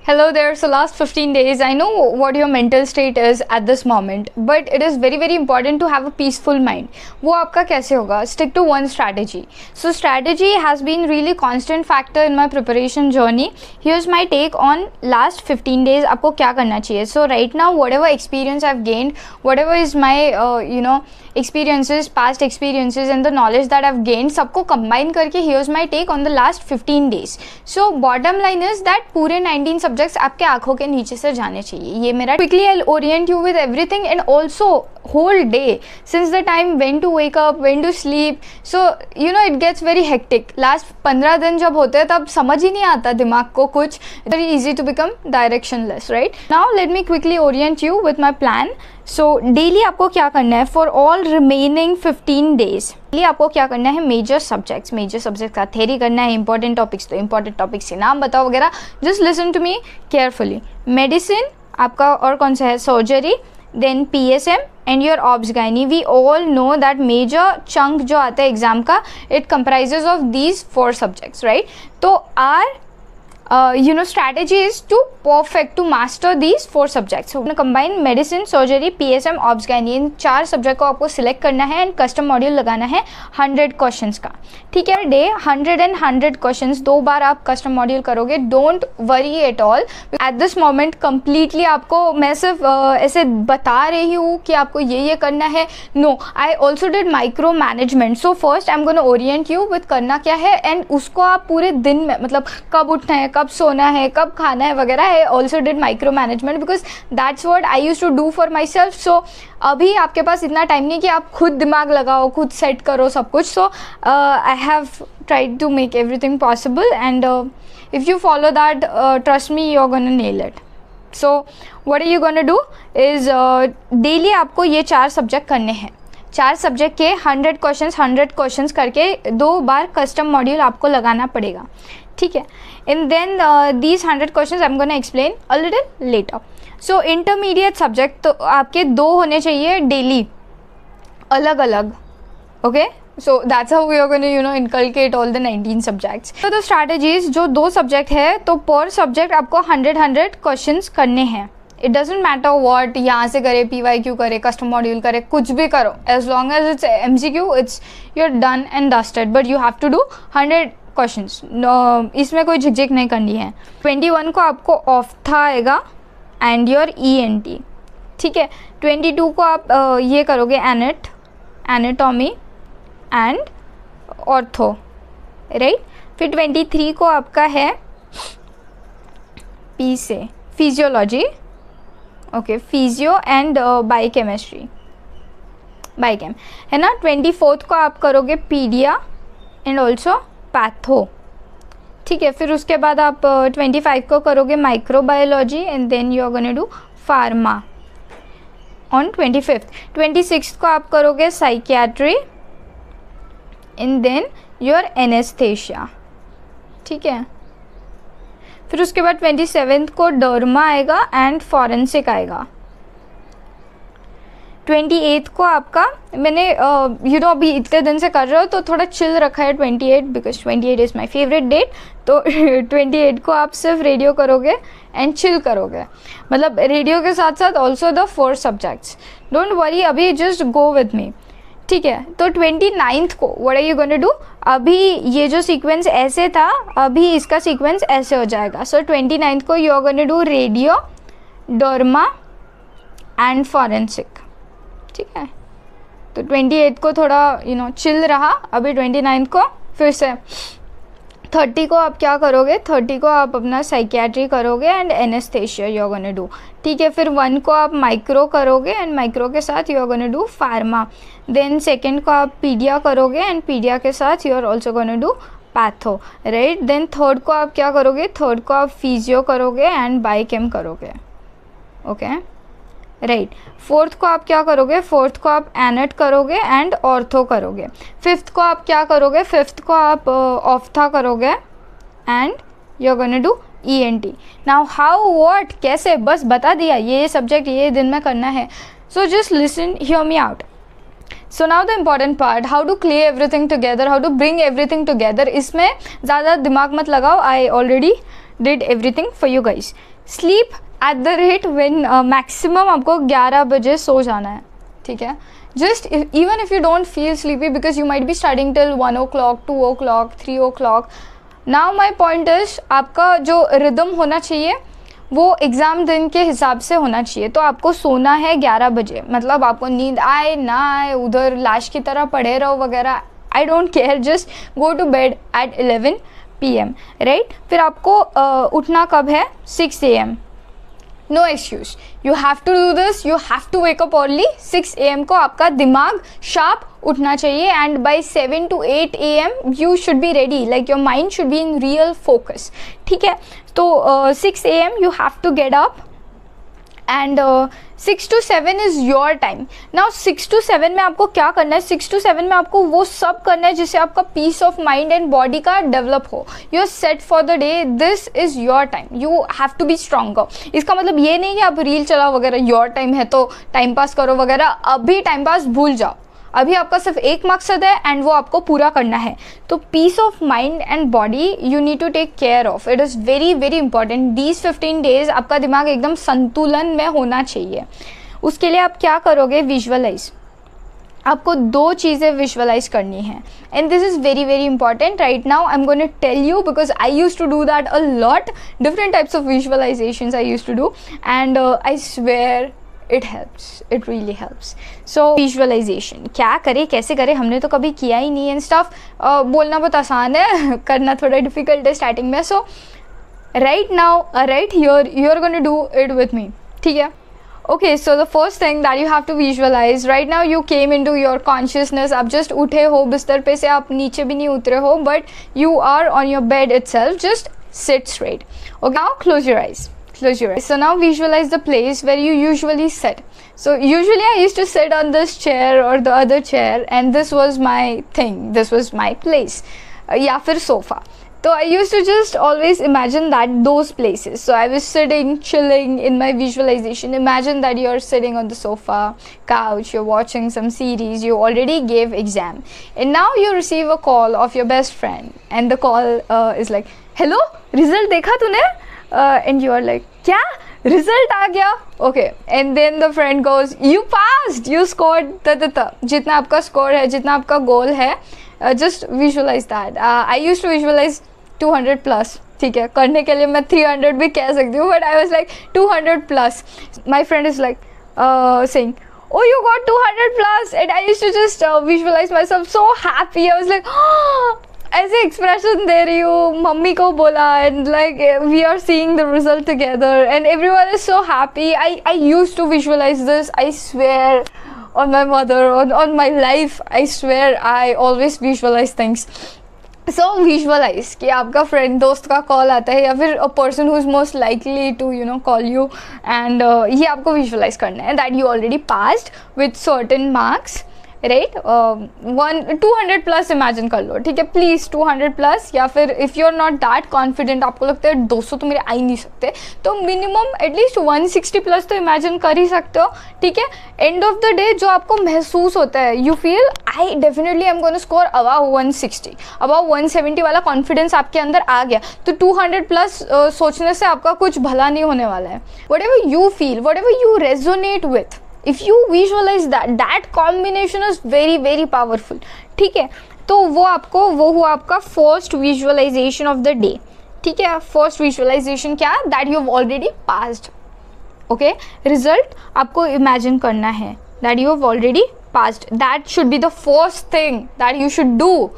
Hello there. So last 15 days, I know what your mental state is at this moment, but it is very important to have a peaceful mind. वो आपका कैसे होगा? Stick to one strategy. So strategy has been really constant factor in my preparation journey. Here's my take on last 15 days. आपको क्या करना चाहिए? So right now, whatever experience I've gained, whatever is my experiences, past experiences and the knowledge that I've gained, सबको combine करके here's my take on the last 15 days. So bottom line is that पूरे 19 subjects आपके आंखों के नीचे से जाने चाहिए. ये मेरा quickly I Orient you with everything and also whole day since the time when to wake up, when to sleep, so it gets very hectic. Last 15 दिन जब होते हैं तब समझ ही नहीं आता दिमाग को कुछ. Very easy to become directionless, right? Now let me quickly orient you with my plan. So daily आपको क्या करना है for all remaining 15 days? daily आपको क्या करना है? मेजर सब्जेक्ट्स का थ्योरी करना है. इंपॉर्टेंट टॉपिक्स तो इंपॉर्टेंट टॉपिक्स के नाम बताओ वगैरह. Just listen to me carefully. Medicine आपका और कौन सा है? Surgery, then PSM and your obs gynae. We all know that major chunk जो आता है एग्जाम का, it comprises of these 4 subjects, right? तो our strategy is to master these 4 subjects. So combine medicine, surgery, PSM, obs gynae. In 4 subject को आपको select करना है and custom module लगाना है 100 क्वेश्चंस का. ठीक है, डे 100 क्वेश्चंस 2 बार आप कस्टम मॉड्यूल करोगे. Don't worry at all. At this moment completely आपको मैं सिर्फ ऐसे बता रही हूँ कि आपको ये करना है. No, I also did micro management. So first I am gonna orient you with करना क्या है एंड उसको आप पूरे दिन में, मतलब कब उठना है, कब सोना है, कब खाना है वगैरह. I also did micro management because that's what I used to do for my self. So अभी आपके पास इतना टाइम नहीं कि आप खुद दिमाग लगाओ, खुद सेट करो सब कुछ. So I have tried to make everything possible and if you follow that, trust me, you are gonna nail it. So what are you gonna do is daily आपको ये 4 सब्जेक्ट करने हैं. 4 सब्जेक्ट के 100 questions करके 2 बार custom module आपको लगाना पड़ेगा. ठीक है, and then these 100 questions I am gonna explain a little later. So intermediate subject तो आपके 2 होने चाहिए डेली, अलग अलग. Okay, so that's how we are going to inculcate all the 19 subjects. So the strategies, जो 2 सब्जेक्ट है तो पर सब्जेक्ट आपको 100 क्वेश्चंस करने हैं. इट डजेंट मैटर वॉट, यहाँ से करे, PYQ करे, कस्टम मॉड्यूल करे, कुछ भी करो, as long as it's MCQ, it's you're done and dusted. But you have to do 100 questions. इसमें कोई झिकझिक नहीं करनी है. 21 को आपको ऑफ्था आएगा एंड योर ENT. ठीक है, 22 को आप ये करोगे एनाटॉमी एंड ऑर्थो, राइट. फिर 23 को आपका है P से physiology, okay, physio and biochemistry, biochem है ना. 24 को आप करोगे पीडिया एंड ऑल्सो पैथो. ठीक है, फिर उसके बाद आप 25 को करोगे microbiology and then you are gonna do pharma on 25th. 26 को आप करोगे psychiatry and then your anaesthesia. ठीक है, फिर उसके बाद 27th को डर्मा आएगा एंड फॉरेंसिक आएगा. 28th को आपका मैंने अभी इतने दिन से कर रहे हो तो थोड़ा चिल रखा है 28 because 28 is my favourite date. तो 28 को आप सिर्फ रेडियो करोगे एंड चिल करोगे, मतलब रेडियो के साथ साथ also the 4 subjects. Don't worry, अभी जस्ट गो विद मी. ठीक है, तो 29th को what are you gonna do? अभी ये जो सीक्वेंस ऐसे था, अभी इसका सीक्वेंस ऐसे हो जाएगा. सो 29th को you are gonna do radio, derma and forensic. ठीक है, तो 28 को थोड़ा चिल रहा. अभी 29th को फिर से 30 को आप क्या करोगे? 30 को आप अपना साइकियाट्री करोगे and anaesthesia you are gonna do. ठीक है, फिर 1 को आप माइक्रो करोगे एंड माइक्रो के साथ you are gonna do pharma. Then 2nd को आप पीडिया करोगे एंड पीडिया के साथ you are also gonna do patho, right. Then 3rd को आप क्या करोगे? 3rd को आप फिजियो करोगे एंड बायोकेम करोगे. Okay, right. 4th को आप क्या करोगे? 4th को आप एनेट करोगे एंड ऑर्थो करोगे. 5th को आप क्या करोगे? 5th को आप ऑफ्था करोगे and you are gonna do ENT. Now how, what, कैसे, बस बता दिया ये सब्जेक्ट ये दिन में करना है. So just listen, hear me out. So now the important part, how to clear everything together, how to bring everything together. इसमें ज़्यादा दिमाग मत लगाओ. I already did everything for you guys. Sleep at the rate when maximum आपको 11 बजे सो जाना है, ठीक है. Just even if you don't feel sleepy because you might be studying till 1 o'clock, 2 o'clock, 3 o'clock. Now my point is आपका जो rhythm होना चाहिए वो एग्ज़ाम दिन के हिसाब से होना चाहिए. तो आपको सोना है 11 बजे, मतलब आपको नींद आए ना आए, उधर लाश की तरह पड़े रहो वगैरह, I don't care, just go to bed at 11 PM, right. फिर आपको उठना कब है? 6 AM. No excuse, you have to do this, you have to wake up early. 6 AM को आपका दिमाग शार्प उठना चाहिए and by 7 to 8 AM you should be ready, like your mind should be in real focus, ठीक है. तो 6 AM you have to get up and 6 to 7 is your time. Now 6 to 7 में आपको क्या करना है? 6 to 7 में आपको वो सब करना है जिससे आपका peace of mind and body का डेवलप हो. You are set for the day, this is your time, you have to be stronger. इसका मतलब ये नहीं कि आप रील चलाओ वगैरह, योर टाइम है तो टाइम पास करो वगैरह. अभी टाइम पास भूल जाओ, अभी आपका सिर्फ एक मकसद है एंड वो आपको पूरा करना है. तो peace of mind and body you need to take care of. It is very very important. These 15 days आपका दिमाग एकदम संतुलन में होना चाहिए. उसके लिए आप क्या करोगे? विजुअलाइज. आपको 2 चीज़ें विजुअलाइज करनी है and this is very very important. Right now I am gonna tell you because I use to do that a lot. Different types of visualizations I use to do and I swear it helps, it really helps. So visualization क्या करे, कैसे करे, हमने तो कभी किया ही नहीं and stuff. बोलना बहुत आसान है, करना थोड़ा डिफिकल्ट है स्टार्टिंग में. So right now, right here, you are going to do it with me, ठीक है. Okay, so the first thing that you have to visualize, right now you came into your consciousness, आप just उठे हो बिस्तर पे से, आप नीचे भी नहीं उतरे हो, but you are on your bed itself. Just sit straight. Okay, now close your eyes. Close your eyes. So now visualize the place where you usually sit. So usually I used to sit on this chair or the other chair and this was my thing, this was my place. या फिर sofa. So I used to just always imagine that those places. So I was sitting, chilling in my visualization. Imagine that you're sitting on the sofa, couch, you're watching some series, you already gave exam. And now you receive a call of your best friend. And the call is like, hello, result देखा तूने? And you are like, क्या? Result आ गया? Okay. And then the friend goes, you passed, you scored ta. जितना आपका score है, जितना आपका goal है, just visualize that. I used to visualize 200 plus. ठीक है, करने के लिए मैं 300 भी कह सकती हूँ, but I was like 200 plus. My friend is like saying, oh, you got 200 plus, and I used to just visualize myself so happy. I was like, oh, ऐसे एक्सप्रेशन दे रही हूँ, मम्मी को बोला and like we are seeing the result together and everyone is so happy. I used to visualize this. I swear on my mother, on my life, I swear I always visualize things. So visualize कि आपका friend दोस्त का call आता है या फिर a person who is most likely to call you and ये आपको विजुअलाइज करना है that you already passed with certain marks, right. 200 plus imagine कर लो, ठीक है, प्लीज़ 200 प्लस. या फिर if you are not that confident, आपको लगता है 200 तो मेरे आ ही नहीं सकते, तो मिनिमम एटलीस्ट 160 प्लस तो इमेजिन कर ही सकते हो, ठीक है. एंड ऑफ द डे जो आपको महसूस होता है, you feel I definitely I am going to score above 160, above 170 वाला कॉन्फिडेंस आपके अंदर आ गया, तो 200 प्लस सोचने से आपका कुछ भला नहीं होने वाला है. What ever you feel, what ever you resonate with, if you visualize that combination is very very powerful, ठीक है. तो वो हुआ आपका first visualisation of the day, ठीक है. फर्स्ट विजुअलाइजेशन क्या? That you have already passed. Okay, result आपको इमेजिन करना है that you have already passed. That should be the first thing that you should do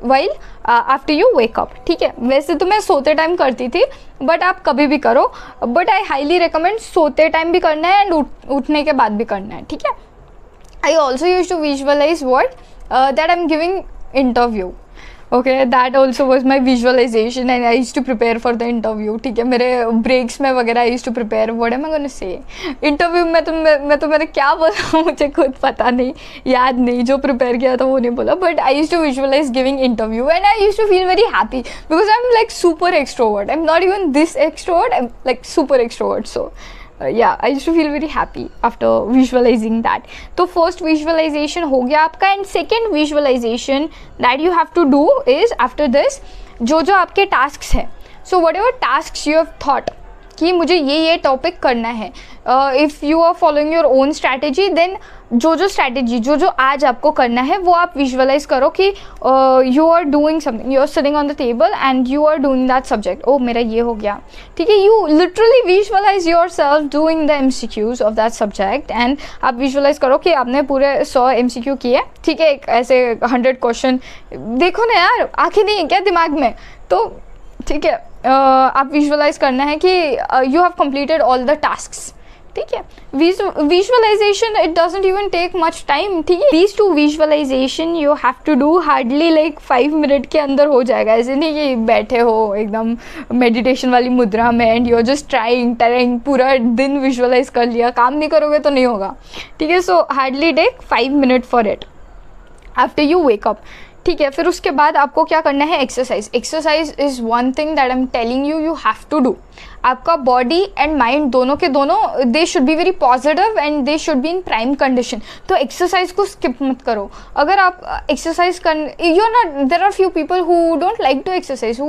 while after you wake up, ठीक है. वैसे तो मैं सोते टाइम करती थी, बट आप कभी भी करो, बट आई हाईली रिकमेंड सोते टाइम भी करना है एंड उठने के बाद भी करना है, ठीक है. I also use to visualise word that I am giving interview. Okay, that also was my visualisation and I use to prepare for the interview, ठीक है. मेरे ब्रेक्स में वगैरह I use to prepare. What am I gonna say interview में, तो मैंने क्या बोला मुझे खुद पता नहीं, याद नहीं, जो प्रिपेयर किया था वो नहीं बोला, but I use to visualise giving interview and I use to feel very happy because I am like super extrovert. I am not even this extrovert, I am like super extrovert. So yeah, I used to feel very happy after visualizing that. तो first visualization हो गया आपका, and second visualization that you have to do is after this, जो आपके tasks है, so whatever task you have thought कि मुझे ये टॉपिक करना है, if you are following your own strategy, then जो स्ट्रैटेजी जो आज आपको करना है वो आप विजुअलाइज करो कि you are doing something, you are sitting on the table and you are doing that subject. ओ मेरा ये हो गया, ठीक है। You literally visualise your self doing the MCQs of that subject and आप विजुअलाइज करो कि आपने पूरे 100 MCQ किए, ठीक है। एक ऐसे 100 क्वेश्चन देखो ना यार, आंखें नहीं है क्या दिमाग में, तो ठीक है। आप विजुअलाइज करना है कि you have completed all the tasks, ठीक है। Visualisation it doesn't even take much time, ठीक है। These two visualisation you have to do hardly like 5 minute के अंदर हो जाएगा। ऐसे नहीं कि बैठे हो एकदम मेडिटेशन वाली मुद्रा में and you are just trying पूरा दिन विजुअलाइज कर लिया, काम नहीं करोगे तो नहीं होगा, ठीक है। So hardly take 5 minute for it after you wake up, ठीक है। फिर उसके बाद आपको क्या करना है, exercise. Exercise is one thing that I am telling you, you have to do. आपका बॉडी एंड माइंड दोनों के दोनों they should be very positive and they should be in prime condition. तो एक्सरसाइज को स्किप मत करो। अगर आप एक्सरसाइज कर, you are not, there are few people who don't like to exercise, who,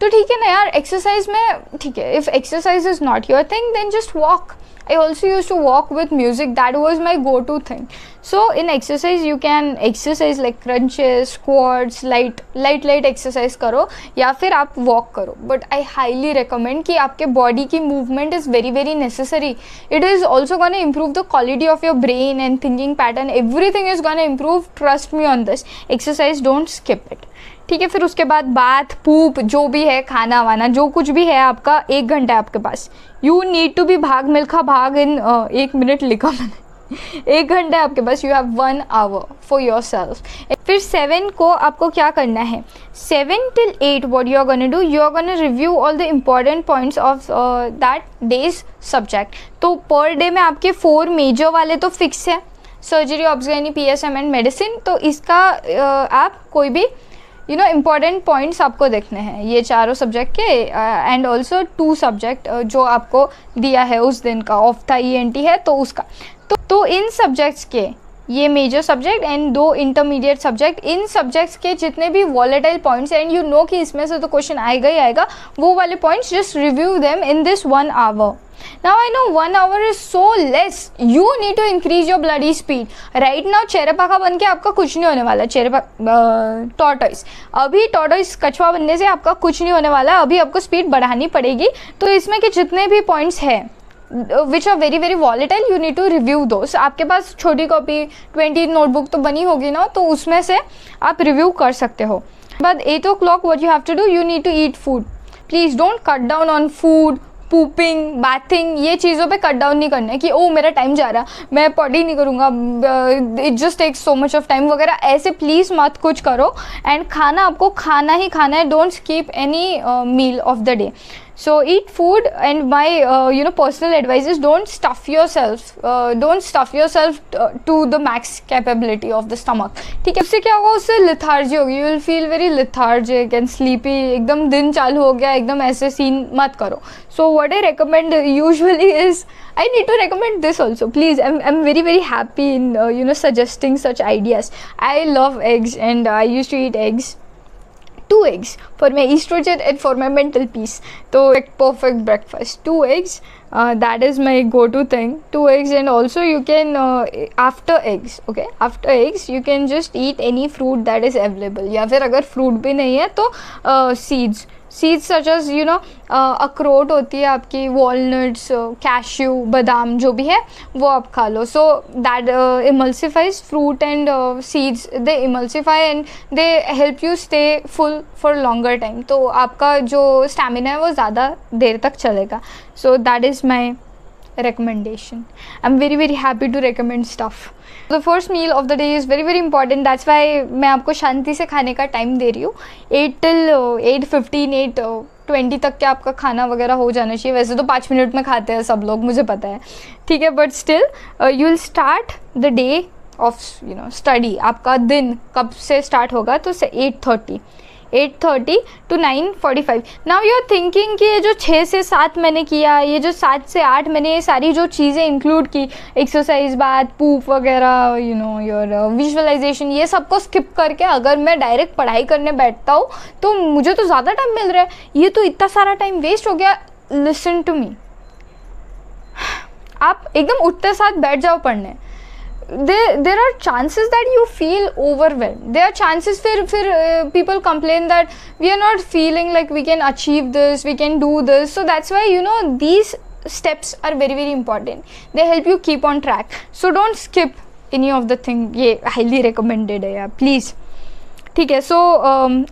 तो ठीक है ना यार, एक्सरसाइज में ठीक है। If exercise is not your thing then just walk. I also used to walk with music. That was my go-to thing. So in exercise you can exercise like crunches, squats, light exercise करो या फिर आप walk करो. But I highly recommend कि आपके body की movement is very very necessary. It is also gonna improve the quality of your brain and thinking pattern. Everything is gonna improve. Trust me on this. Exercise, don't skip it. ठीक है। फिर उसके बाद bath, पूप, जो भी है, खाना वाना, जो कुछ भी है आपका, 1 घंटा है आपके पास। यू नीड टू बी भाग मिल्खा भाग इन 1 मिनट लिखा मैंने 1 घंटा है आपके पास। You have 1 hour for your self. फिर 7 को आपको क्या करना है, 7 till 8 what you are gonna do, you are gonna review all the important points of that day's subject। तो पर डे में आपके 4 मेजर वाले तो फिक्स है, सर्जरी, ऑब्सगैनी, PSM एंड मेडिसिन। तो इसका आप कोई भी इम्पॉर्टेंट पॉइंट्स आपको देखने हैं ये चारों सब्जेक्ट के, एंड ऑल्सो 2 सब्जेक्ट जो आपको दिया है उस दिन का, ऑफ्था ENT है तो उसका। तो इन सब्जेक्ट्स के ये major subject and 2 intermediate subject, इन सब्जेक्ट्स के जितने भी volatile points and you know कि इसमें से तो क्वेश्चन आएगा ही आएगा, वो वाले points just review them in this 1 hour। Now I know 1 hour is so less. You need to increase your bloody speed. Right now चेरेपाखा बन के आपका कुछ नहीं होने वाला। टॉर्टोइस, अभी टॉर्टोइस कछुआ बनने से आपका कुछ नहीं होने वाला। अभी आपको स्पीड बढ़ानी पड़ेगी। तो इसमें के जितने भी पॉइंट्स हैं which are very very volatile, you need to review those. आपके पास छोटी कॉपी 20 नोटबुक तो बनी होगी ना, तो उसमें से आप रिव्यू कर सकते हो। बाद 8 o'clock what you have to do, you need to eat food. Please don't cut down on food, pooping, bathing, ये चीज़ों पे कट डाउन नहीं करना है कि ओ मेरा टाइम जा रहा, मैं पॉटी नहीं करूँगा, it just takes so much of time वगैरह, ऐसे प्लीज़ मत कुछ करो। एंड खाना आपको खाना ही खाना है, don't skip any meal of the day. So eat food, and my personal advice is don't stuff yourself to the max capability of the stomach, ठीक है। उससे क्या होगा, उससे lethargy होगी, you will feel very lethargic and sleepy, एकदम दिन चालू हो गया, एकदम ऐसे सीन मत करो। So what I recommend usually is, I need to recommend this also, please. I'm very very happy in suggesting such ideas. I love eggs and I used to eat eggs, 2 eggs for my estrogen and for my mental peace. So like perfect breakfast, 2 eggs, that is my go-to thing, 2 eggs. And also you can after eggs you can just eat any fruit that is available, या फिर अगर fruit भी नहीं है तो seeds such as अखरोट होती है आपकी, वॉलनट्स, कैश्यू, बादाम, जो भी है वो आप खा लो। So that emulsifies fruit and seeds, they emulsify and they help you stay full for longer time. तो आपका जो स्टैमिना है वो ज़्यादा देर तक चलेगा। So that is my recommendation. I'm very very happy to recommend stuff. The first meal of the day is very very important. That's why मैं आपको शांति से खाने का टाइम दे रही हूँ। 8 till 8:15 8:20 तक के आपका खाना वगैरह हो जाना चाहिए। वैसे तो 5 मिनट में खाते हैं सब लोग, मुझे पता है, ठीक है, but still you will start the day of study. आपका दिन कब से स्टार्ट होगा, तो 8:30 8:30 to 9:45. Now you are thinking कि ये जो 6 से 7 मैंने किया, ये जो 7 से 8 मैंने ये सारी जो चीज़ें इंक्लूड की, एक्सरसाइज, बात, पूप वगैरह, यू नो योर विजुअलाइजेशन, ये सबको स्किप करके अगर मैं डायरेक्ट पढ़ाई करने बैठता हूँ तो मुझे तो ज़्यादा टाइम मिल रहा है, ये तो इतना सारा टाइम वेस्ट हो गया. लिसन टू मी, आप एकदम उठते साथ बैठ जाओ पढ़ने. there are chances that you feel overwhelmed. There are chances फिर people complain that we are not feeling like we can achieve this, we can do this. So that's why, you know, these steps are very very important. They help you keep on track. So don't skip any of the thing. ये highly recommended है यार, please. ठीक है. So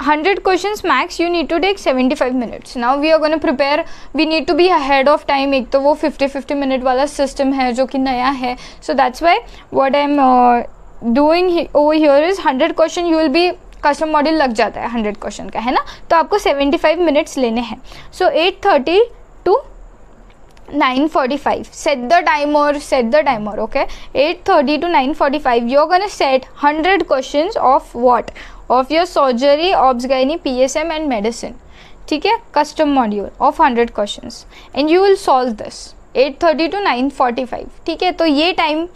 100 questions max, you need to take 75 minutes. Now we are going to prepare, we need to be ahead of time. एक तो वो 50-50 minute वाला system है जो कि नया है. So that's why what I'm doing over here is 100 question you will be, custom module लग जाता है 100 question का, है ना. तो आपको 75 minutes लेने हैं. So 8:30 to 9:45. Set the timer, okay. 8:30 to 9:45 you're gonna set 100 questions of what? Of your surgery, obs gynae, PSM and medicine. ठीक है, custom module of 100 questions and you will solve this 8:30 to 9:45. ठीक है, तो ये time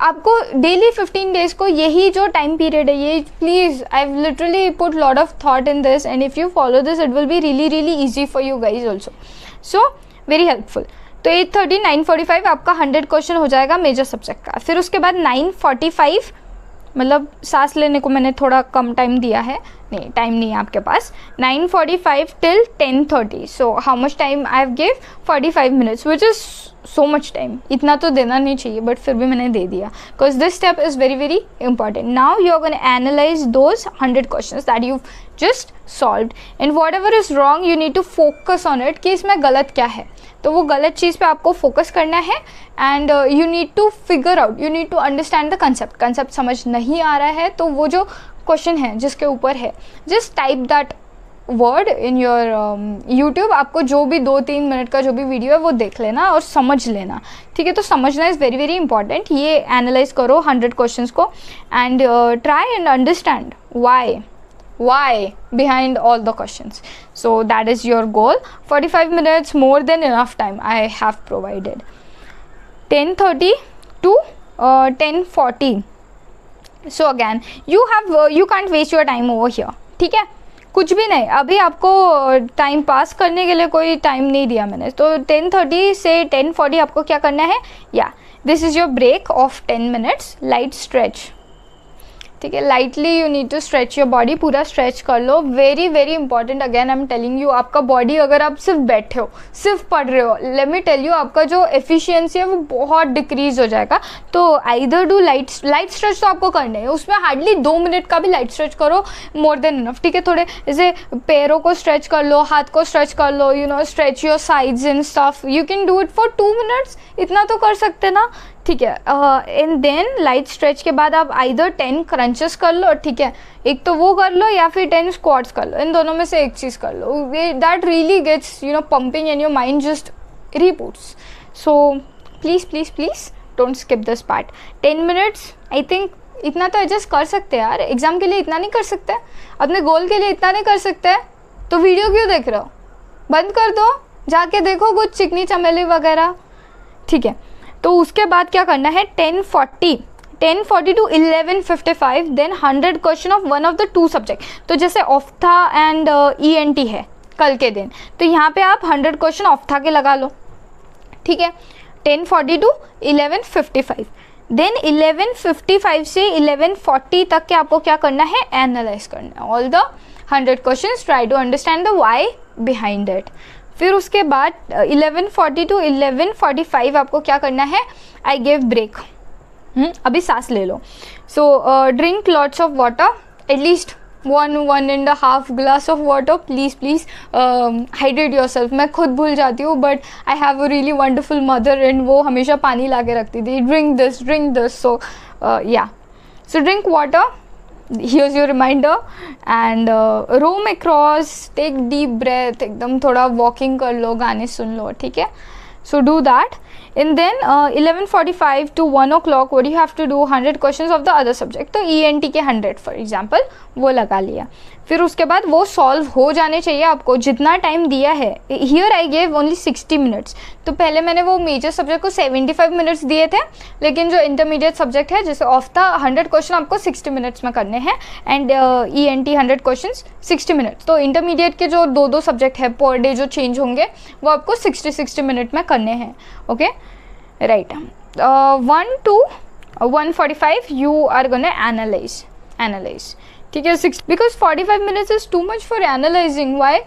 आपको daily 15 days को यही जो टाइम पीरियड है, ये please, I have literally put lot of thought in this and if you follow this it will be really really easy for you guys also. So very helpful. तो 8:30 9:45 आपका 100 question हो जाएगा major subject का. फिर उसके बाद 9:45, मतलब सांस लेने को मैंने थोड़ा कम टाइम दिया है, नहीं टाइम नहीं है आपके पास. 9:45 till 10:30. So how much time I have give? 45 minutes, which is so much time. इतना तो देना नहीं चाहिए बट फिर भी मैंने दे दिया because this step is very very important. Now you are gonna analyse those 100 questions that you just solved and whatever is wrong you need to focus on it कि इसमें गलत क्या है. तो वो गलत चीज़ पे आपको फोकस करना है and you need to figure out, you need to understand the concept समझ नहीं आ रहा है तो वो जो क्वेश्चन है जिसके ऊपर है, just type that word in your YouTube. आपको जो भी 2-3 मिनट का जो भी वीडियो है वो देख लेना और समझ लेना. ठीक है, तो समझना इज़ वेरी वेरी इंपॉर्टेंट. ये एनालाइज करो 100 क्वेश्चंस को and try and understand why behind all the questions. So that is your goal. 45 minutes, more than enough time I have provided. 10:30 to 10:40. So again you can't waste your time over here. ठीक है, कुछ भी नहीं. अभी आपको time pass करने के लिए कोई टाइम नहीं दिया मैंने. तो 10:30 से 10:40 आपको क्या करना है? या this is your break of 10 minutes. Light stretch. ठीक है, lightly you need to stretch your body. पूरा स्ट्रेच कर लो. Very very important. Again I am telling you, आपका बॉडी अगर आप सिर्फ बैठे हो, सिर्फ पढ़ रहे हो, लेट मी टेल यू, आपका जो एफिशिएंसी है वो बहुत डिक्रीज हो जाएगा. तो आइदर डू लाइट स्ट्रेच. तो आपको करना है, उसमें हार्डली 2 मिनट का भी लाइट स्ट्रेच करो, मोर देन इनफ. ठीक है, थोड़े जैसे पैरों को स्ट्रेच कर लो, हाथ को स्ट्रेच कर लो, you know, stretch your sides and stuff. You can do it for 2 minutes. इतना तो कर सकते ना. ठीक है, एंड देन लाइट स्ट्रेच के बाद आप आइदर 10 क्रंचेस कर लो. ठीक है, एक तो वो कर लो या फिर 10 स्क्वाट्स कर लो. इन दोनों में से एक चीज़ कर लो. That really gets, you know, pumping and your mind just reboots. So please please please don't skip this part. 10 minutes I think इतना तो एडजस्ट कर सकते हैं यार. एग्ज़ाम के लिए इतना नहीं कर सकते, अपने गोल के लिए इतना नहीं कर सकते, तो वीडियो क्यों देख रहे हो? बंद कर दो, जाके देखो कुछ चिकनी चमेली वगैरह. ठीक है, तो उसके बाद क्या करना है? 10:40 to 11:55 then 100 question of one of the 2 subject. तो जैसे ऑफ्था एंड ENT है कल के दिन, तो यहाँ पे आप 100 क्वेश्चन ऑफ्था के लगा लो. ठीक है, 10:40 टू 11:55. देन 11:55 से 11:40 तक के आपको क्या करना है? एनालाइज करना है all the 100 question. Try to understand the why behind it. फिर उसके बाद 11:40 टू 11:45 आपको क्या करना है? I give break. अभी सांस ले लो. So drink lots of water, at least 1.5 glass of water. Please hydrate your self. मैं खुद भूल जाती हूँ but I have a really wonderful mother and वो हमेशा पानी ला के रखती थी. Drink this. So yeah, so drink water. Here's your reminder and roam across, take deep breath, एकदम थोड़ा walking कर लो, गाने सुन लो. ठीक है, so do that and then 11:45 to 1 o'clock what you have to do 100 questions of the other subject. तो ENT के 100 for example वो लगा लिया. फिर उसके बाद वो सॉल्व हो जाने चाहिए आपको जितना टाइम दिया है. Here I gave only 60 minutes. तो पहले मैंने वो मेजर सब्जेक्ट को 75 मिनट्स दिए थे, लेकिन जो इंटरमीडिएट सब्जेक्ट है जैसे ऑफ द 100 क्वेश्चन आपको 60 मिनट्स में करने हैं एंड ENT 100 क्वेश्चन 60 मिनट्स. तो इंटरमीडिएट के जो दो सब्जेक्ट है पर डे जो चेंज होंगे वो आपको 60 मिनट में करने हैं. Okay right. 1 to 145 you are gonna analyse. ठीक है. 6 because 45 minutes is too much for analysing. Why?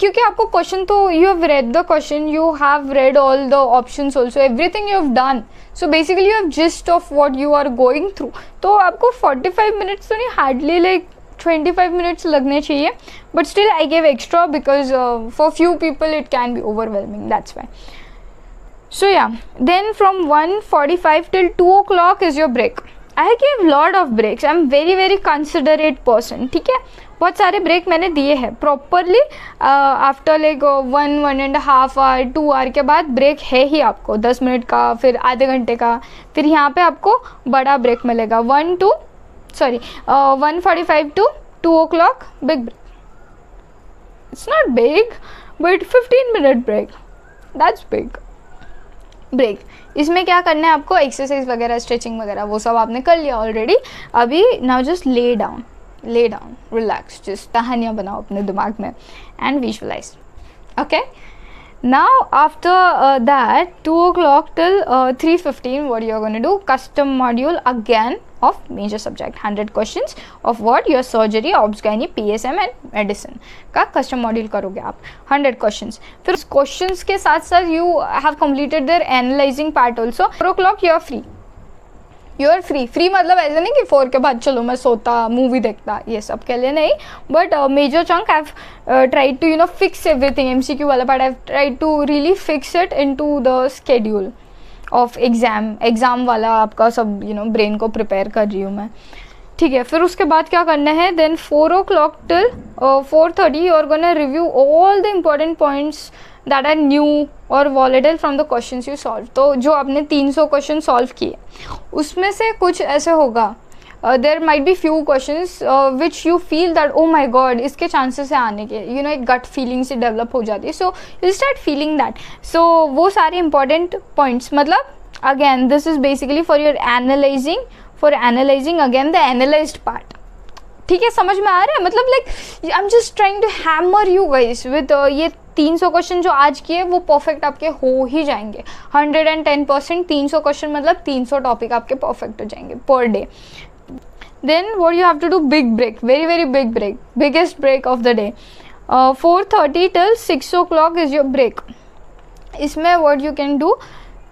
क्योंकि आपको क्वेश्चन तो you have read the question, you have read all the options also, everything you have done. So basically you have gist of what you are going through. तो आपको 45 minutes तो नहीं, hardly like 25 minutes लगने चाहिए. But still I gave extra because for few people it can be overwhelming. That's why. So yeah, then from 1:45 till 2 o'clock is your break. I gave lot of breaks. I'm very considerate person. ठीक है. बहुत सारे break मैंने दिए हैं properly. After like 1.5 hour 2 hour के बाद break है ही आपको 10 मिनट का, फिर आधे घंटे का, फिर यहाँ पे आपको बड़ा ब्रेक मिलेगा 1:45 to 2 o'clock big break. It's not big but 15-minute break. That's big. Break. इसमें क्या करना है आपको, एक्सरसाइज वगैरह, स्ट्रेचिंग वगैरह वो सब आपने कर लिया ऑलरेडी. अभी now just lay down, relax, just कहानियाँ बनाओ अपने दिमाग में and visualise. Okay. Now after that 2 o'clock till 3:15 what you are going to do, custom module again of major subject, 100 questions of what your surgery, obs gynae, PSM and medicine का custom module करोगे आप 100 questions. फिर questions के साथ साथ you have completed their analyzing part also. 4 o'clock you are free. Free मतलब ऐसे नहीं कि 4 के बाद चलो मैं सोता, मूवी देखता, ये सब के लिए नहीं. But major chunk I have tried to fix everything. MCQ वाला part I have tried to really fix it into the schedule of exam वाला आपका सब ब्रेन को प्रिपेयर कर रही हूँ मैं. ठीक है. फिर उसके बाद क्या करना है, then 4 o'clock till 4:30 you are gonna review all the important points that are new और volatile from the questions you solve. तो जो आपने 300 क्वेश्चन सॉल्व किए उसमें से कुछ ऐसे होगा, there might be few questions which you feel that oh my God इसके चांसेस है आने के, एक गट फीलिंग से डेवलप हो जाती है. So you start feeling that. So वो सारे इंपॉर्टेंट पॉइंट्स, मतलब again this is basically for your analysing again the analysed part. ठीक है. समझ में आ रहा है, मतलब like I am just trying to hammer you guys with ये 300 क्वेश्चन जो आज किए वो परफेक्ट आपके हो ही जाएंगे 110%. 300 क्वेश्चन मतलब 300 टॉपिक आपके परफेक्ट हो जाएंगे per day. Then what you have to do, big break, very big break, biggest break of the day. 4:30 till 6 o'clock is your break. इसमें व्हाट यू कैन डू,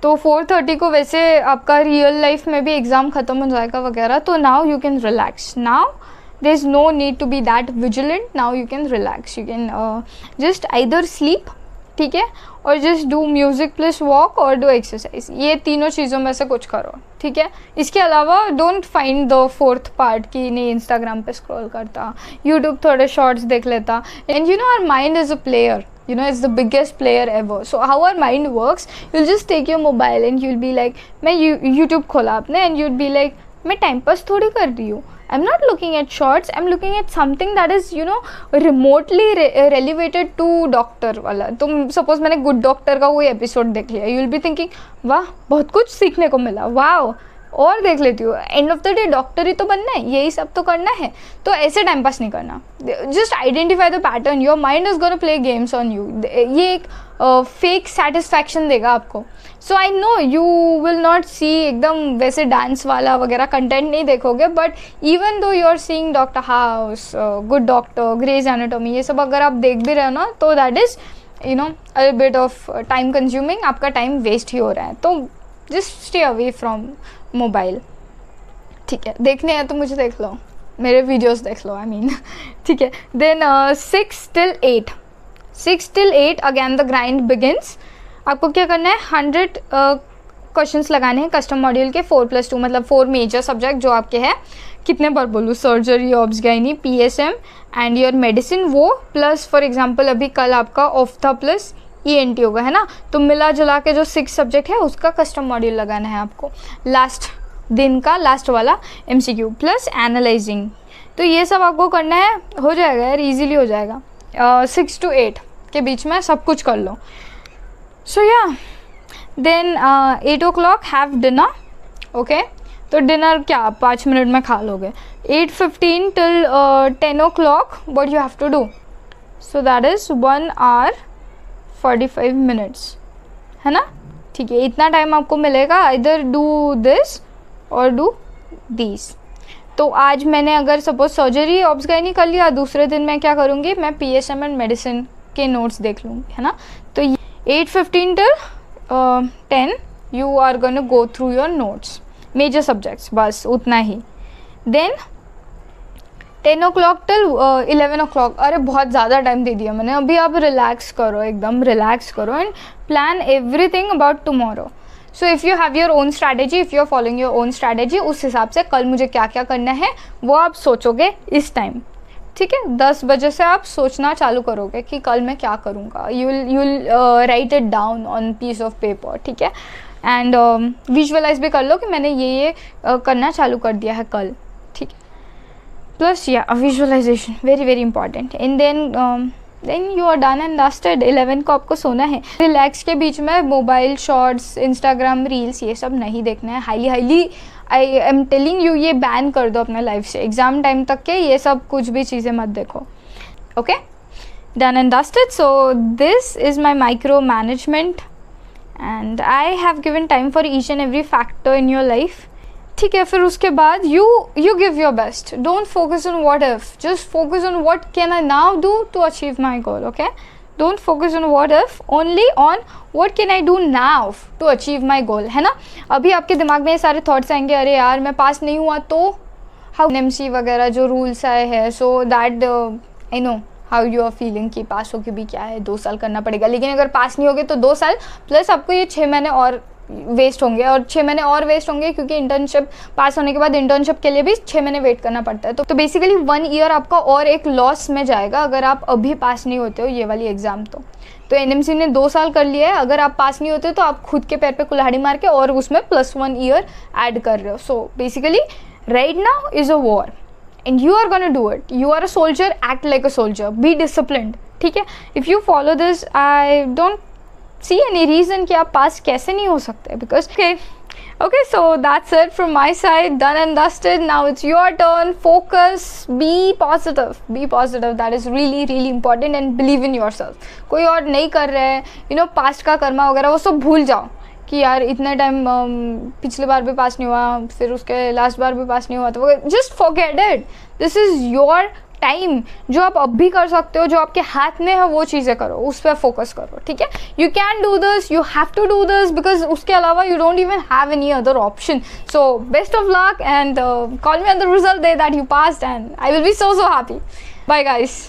तो 4:30 को वैसे आपका रियल लाइफ में भी एग्ज़ाम ख़त्म हो जाएगा वगैरह, तो now you can relax. Now there is no need to be that vigilant. Now you can relax, you can just either sleep, ठीक है, और just do music plus walk or do exercise. ये तीनों चीज़ों में से कुछ करो. ठीक है. इसके अलावा don't find the fourth part कि नहीं इंस्टाग्राम पे स्क्रॉल करता, यूट्यूब थोड़े शॉर्ट्स देख लेता. And our mind is a player, it's the biggest player ever. So how our mind works, you'll just take your mobile and you'll be like, मैं YouTube खोला आपने and you'll be like, मैं time pass थोड़ी कर रही हूँ. I'm not looking at shorts, I'm looking at something that is remotely related to doctor वाला. तुम सपोज मैंने गुड डॉक्टर का कोई एपिसोड देख लिया, यू विल बी थिंकिंग वाह बहुत कुछ सीखने को मिला, वाह और देख लेती हूँ. End of the day doctor ही तो बनना है, यही सब तो करना है. तो ऐसे टाइम पास नहीं करना. Just identify the pattern. Your mind is gonna play games on you. ये एक फेक सेटिस्फैक्शन देगा आपको. So I know you will not see एकदम वैसे डांस वाला वगैरह कंटेंट नहीं देखोगे, but even though you are seeing Doctor House, Good Doctor, Grey's Anatomy, ये सब अगर आप देख भी रहे हो ना, तो that is a bit of time consuming. आपका टाइम वेस्ट ही हो रहा है. तो just stay away from mobile. ठीक है. देखने हैं तो मुझे देख लो, मेरे वीडियोस देख लो, आई मीन. ठीक है. Then 6 till 8 again the grind begins. आपको क्या करना है, 100 क्वेश्चंस लगाने हैं कस्टम मॉड्यूल के 4+2, मतलब 4 मेजर सब्जेक्ट जो आपके हैं. कितने बार बोलूँ, surgery, obs gynae, PSM and your medicine, वो प्लस फॉर एग्जांपल अभी कल आपका ऑफ्था प्लस ENT होगा, है ना. तो मिला जुला के जो 6 सब्जेक्ट है उसका कस्टम मॉड्यूल लगाना है आपको. लास्ट दिन का लास्ट वाला MCQ प्लस एनालाइजिंग. तो ये सब आपको करना है, हो जाएगा यार, ईजीली हो जाएगा। 6 to 8 के बीच में सब कुछ कर लो। सो या then 8 o'clock have dinner, okay. तो डिनर क्या 5 मिनट में खा लोगे। 8:15 till 10 o'clock what you have to do, so that is 1 hour 45 minutes, है ना, ठीक है। इतना टाइम आपको मिलेगा, इधर डू दिस और डू दिस। तो आज मैंने अगर सपोज सर्जरी ऑब्स गायनी कर लिया, दूसरे दिन मैं क्या करूँगी, मैं PSM एंड मेडिसिन के नोट्स देख लूँगी, है ना। तो 8:15 till 10 you are gonna go through your notes, major subjects, बस उतना ही। देन 10 o'clock till 11 o'clock, अरे बहुत ज़्यादा टाइम दे दिया मैंने। अभी आप रिलैक्स करो, एकदम रिलैक्स करो and plan everything about tomorrow. So if you have your own strategy, if you are following your own strategy, उस हिसाब से कल मुझे क्या क्या करना है वो आप सोचोगे इस टाइम, ठीक है। 10 बजे से आप सोचना चालू करोगे कि कल मैं क्या करूँगा। You will write it down on piece of paper, ठीक है। एंड विजुअलाइज भी कर लो कि मैंने ये करना चालू कर दिया है कल, ठीक है। प्लस या visualisation very very important. And then you are done and dusted. 11 को आपको सोना है। रिलैक्स के बीच में मोबाइल शॉर्ट्स, इंस्टाग्राम रील्स, ये सब नहीं देखना है। Highly I am telling you, ये बैन कर दो अपने लाइफ से। एग्जाम टाइम तक के ये सब कुछ भी चीज़ें मत देखो, okay. Done and dusted. So this is my micro management and I have given time for each and every factor in your life, ठीक है। फिर उसके बाद you give your best, don't focus on what if, just focus on what can I now do to achieve my goal, okay। don't focus on what if, only on what can I do now to achieve my goal, है ना। अभी आपके दिमाग में ये सारे thoughts आएंगे, अरे यार मैं पास नहीं हुआ तो हाउ, NMC वगैरह जो रूल्स आए हैं, so that I know how you are feeling कि पास हो के भी क्या है, 2 साल करना पड़ेगा। लेकिन अगर पास नहीं होगे तो 2 साल प्लस आपको ये 6 महीने और वेस्ट होंगे, और 6 महीने और वेस्ट होंगे क्योंकि इंटर्नशिप पास होने के बाद इंटर्नशिप के लिए भी 6 महीने वेट करना पड़ता है। तो बेसिकली 1 ईयर आपका और एक लॉस में जाएगा अगर आप अभी पास नहीं होते हो ये वाली एग्ज़ाम। तो NMC ने 2 साल कर लिया है, अगर आप पास नहीं होते तो आप खुद के पैर पे कुल्हाड़ी मार के और उसमें +1 ईयर ऐड कर रहे हो। So basically right now is a war and you are gonna do it. You are a soldier, act like a soldier, be disciplined, ठीक है। if you follow this, I don't see any reason कि आप पास कैसे नहीं हो सकते, because okay, so that's it from my side, done and dusted. Now it's your turn. Focus, be positive, that is really really important, and believe in yourself. कोई और नहीं कर रहे हैं, you know, past का कर्मा वगैरह वो सब भूल जाओ कि यार इतना टाइम पिछले बार भी पास नहीं हुआ, फिर उसके लास्ट बार भी पास नहीं हुआ, तो just forget it. This is your time, जो आप अब भी कर सकते हो, जो आपके हाथ में है वो चीज़ें करो, उस पर फोकस करो, ठीक है। You can do this, you have to do this, because उसके अलावा you don't even have any other option. So best of luck and call me on the result day that you passed, and I will be so happy. Bye guys.